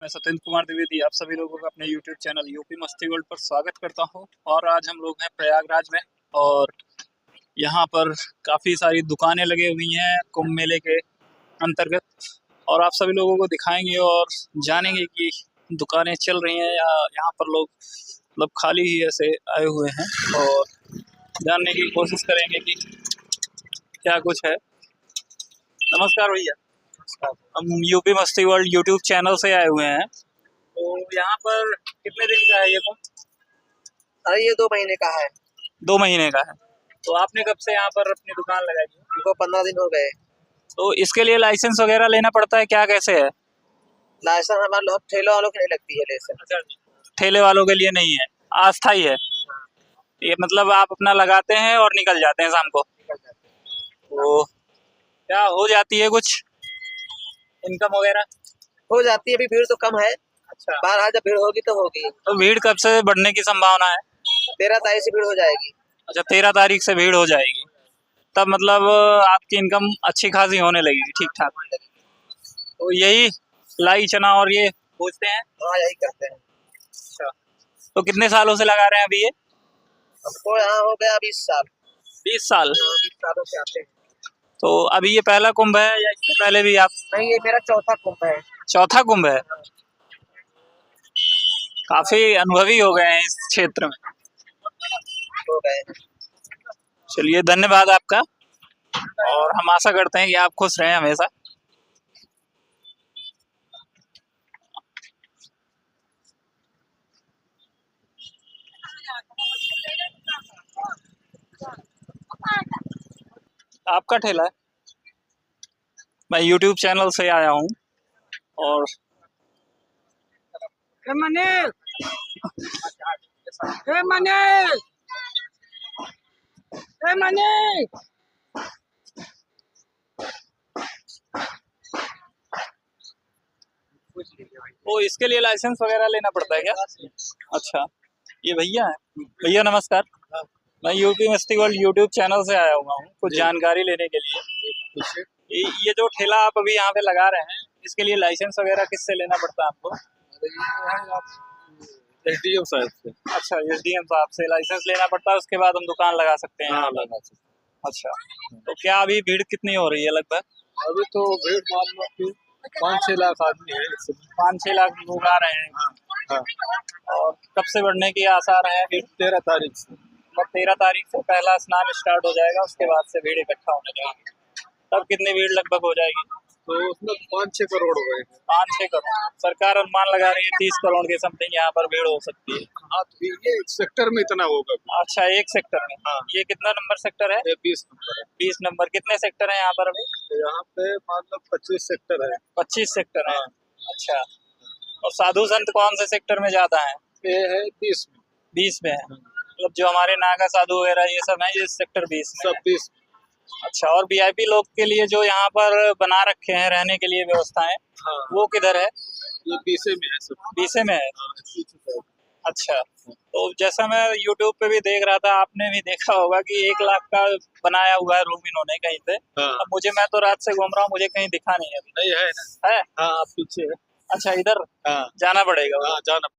मैं सत्येंद्र कुमार द्विवेदी आप सभी लोगों का अपने YouTube चैनल यूपी मस्ती वर्ल्ड पर स्वागत करता हूं। और आज हम लोग हैं प्रयागराज में और यहां पर काफ़ी सारी दुकानें लगी हुई हैं कुंभ मेले के अंतर्गत। और आप सभी लोगों को दिखाएंगे और जानेंगे कि दुकानें चल रही हैं या यहाँ पर लोग मतलब खाली ही ऐसे आए हुए हैं, और जानने की कोशिश करेंगे कि क्या कुछ है। नमस्कार भैया, हम यूपी मस्ती वर्ल्ड यूट्यूब चैनल से आए हुए हैं। तो यहाँ पर कितने दिन का है ये कुंभ? अरे ये 2 महीने का है। 2 महीने का है। तो आपने कब से यहाँ पर अपनी दुकान लगाई है? हमको 15 दिन हो गए। तो इसके लिए लाइसेंस वगैरह लेना पड़ता है, क्या कैसे है? लाइसेंस हमारे लोग ठेले वालों की नहीं लगती है लाइसेंस। अच्छा, ठेले वालों के लिए नहीं है, अस्थाई है ये, मतलब आप अपना लगाते हैं और निकल जाते हैं शाम को। तो क्या हो जाती है कुछ इनकम वगैरह? हो जाती है, अभी भीड़ तो कम है। अच्छा, बाहर जब भीड़ होगी तो होगी। तो भीड़ कब से बढ़ने की संभावना है? 13 तारीख से भीड़ हो जाएगी। अच्छा, 13 तारीख से भीड़ हो जाएगी, तब मतलब आपकी इनकम अच्छी खासी होने लगेगी, ठीक ठाक। तो यही लाई चना और ये पूछते हैं। हाँ, यही करते हैं। अच्छा, तो कितने सालों से लगा रहे हैं अभी ये? हमको यहाँ हो गया 20 साल। 20 साल। 20 सालों से आते हैं। तो अभी ये पहला कुंभ है या इससे पहले भी आप? नहीं, ये मेरा चौथा कुंभ है। चौथा कुंभ है। काफी अनुभवी हो गए हैं इस क्षेत्र में। हो गए। चलिए, धन्यवाद आपका, और हम आशा करते हैं कि आप खुश रहें हमेशा। आपका ठेला है? मैं YouTube चैनल से आया हूँ और मनीष, मनीष, मनीष। वो इसके लिए लाइसेंस वगैरह लेना पड़ता है क्या? अच्छा, ये भैया है। भैया नमस्कार, मैं यूपी मस्ती वर्ल्ड यूट्यूब चैनल से आया हुआ हूँ कुछ जानकारी लेने के लिए। ये जो ठेला आप अभी यहाँ पे लगा रहे हैं, इसके लिए लाइसेंस वगैरह किससे लेना पड़ता है आपको? एसडीएम साहब से। अच्छा, एसडीएम साहब से लाइसेंस लेना पड़ता है, उसके बाद हम दुकान लगा सकते हैं? हाँ, लगा सकते। अच्छा, तो क्या अभी भीड़ कितनी हो रही है लगभग? अभी तो भीड़ मालूम कि 5-6 लाख आदमी है इस समय। 5-6 लाख लोग आ रहे हैं। हाँ, और कब से बढ़ने की आसार है भीड़? 13 तारीख से। मतलब 13 तारीख से पहला स्नान स्टार्ट हो जाएगा, उसके बाद से भीड़ इकट्ठा होने लगेगी। तब कितनी भीड़ लगभग हो जाएगी? तो उसमें 5-6 करोड़ हो गए। 5-6 करोड़। सरकार अनुमान लगा रही है 30 करोड़ के समथिंग यहाँ पर भीड़ हो सकती है। हाँ, तो ये सेक्टर में इतना होगा। अच्छा, एक सेक्टर में? हाँ। ये कितना नंबर सेक्टर है? ये 20 नंबर है। 20 नंबर। कितने सेक्टर हैं यहाँ पर अभी? तो यहाँ पे मतलब 25 सेक्टर है। 25 सेक्टर है। हाँ। अच्छा, और साधु संत कौन से सेक्टर में ज्यादा है? ये है 20 में। 20 में है। मतलब जो हमारे नागा साधु वगैरह ये सब है, ये सेक्टर 20 में सब 20। अच्छा, और वीआईपी लोग के लिए जो यहाँ पर बना रखे हैं रहने के लिए व्यवस्थाएं, हाँ, वो किधर है? ये 20 में है सब। 20 में है। हाँ, अच्छा, तो जैसा मैं YouTube पे भी देख रहा था, आपने भी देखा होगा कि 1 लाख का बनाया हुआ है रूम इन्होंने कहीं पे। हाँ। अब मैं तो रात से घूम रहा हूँ, मुझे कहीं दिखा नहीं है अभी। नहीं है ना। है? हाँ, आप पीछे है। अच्छा, इधर हाँ, जाना पड़ेगा। हाँ, जाना